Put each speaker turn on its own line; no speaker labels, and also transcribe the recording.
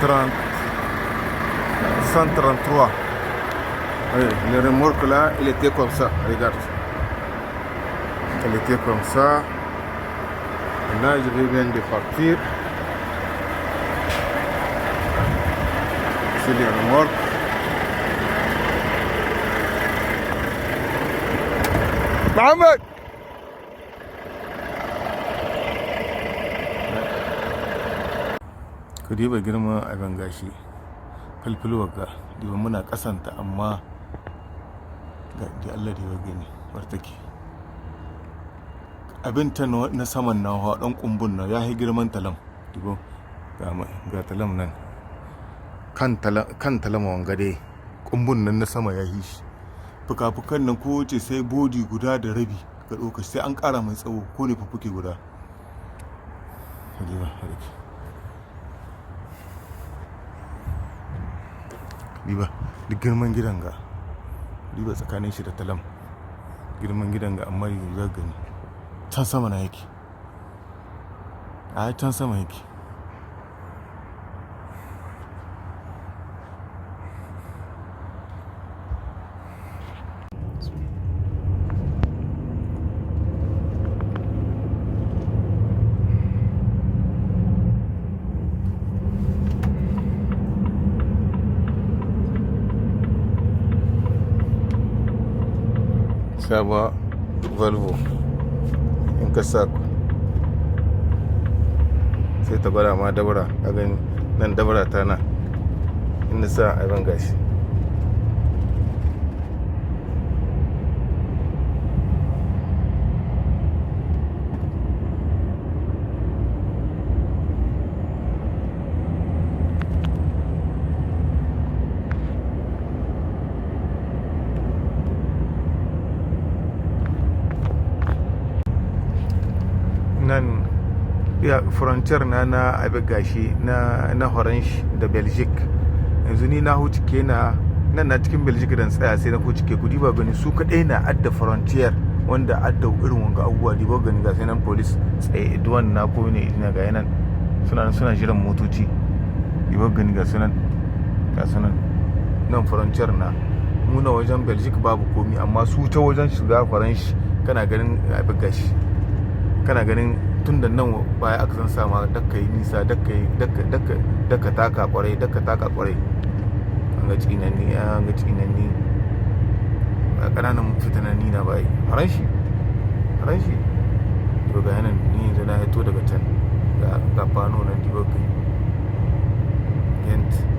133. Oui, le remorque là, il était comme ça, regarde. Il était comme ça. Et là, je viens de partir. C'est le remorque. Mohamed! Ku diba girman abin gashi falfalwa ga diba muna kasanta amma ga di Allah diba gani wartake abin ta na saman na hawa dan kumbun na yayi girman talam dibo ga talam nan kan talam wanga dai kumbun nan na sama yayi shi fuka-fukan nan ko ce sai bodi guda da rabi ga doka sai an kara mai tsawo ko ne fufuke guda diba duk girman gidan ga diba tsakanin shi da talam girman gidan ga amma yanzu ga gani can sama na yake a can sama yake sabuwa Volvo in ka sa sai ta gwada ma dabara a gani nan dabara ta na inda sa abin gashi nan ya frontier na abin gashi na Orange da Belgique yanzu ni na hucike nan na cikin Belgique dan tsaya sai na hucike kudi ba gani su kadai na adda frontier wanda adda irin wanga abubuwa di ba gani ga sai nan police tsaye duwan na ko ne ina ga yanan suna jiran motoci di ba gani ga sunan nan frontier na mu na wajen Belgique babu komi amma su ta wajen shiga Orange kana ganin abin gashi kana ganin tun da nan baya aka san sama dakka yi nisa dakka taka kwarai an ga tsinanni a ƙananan fitananni na bayi haranshi to ga yanan ni yanzu na hito daga can ga fano nan dibokai yant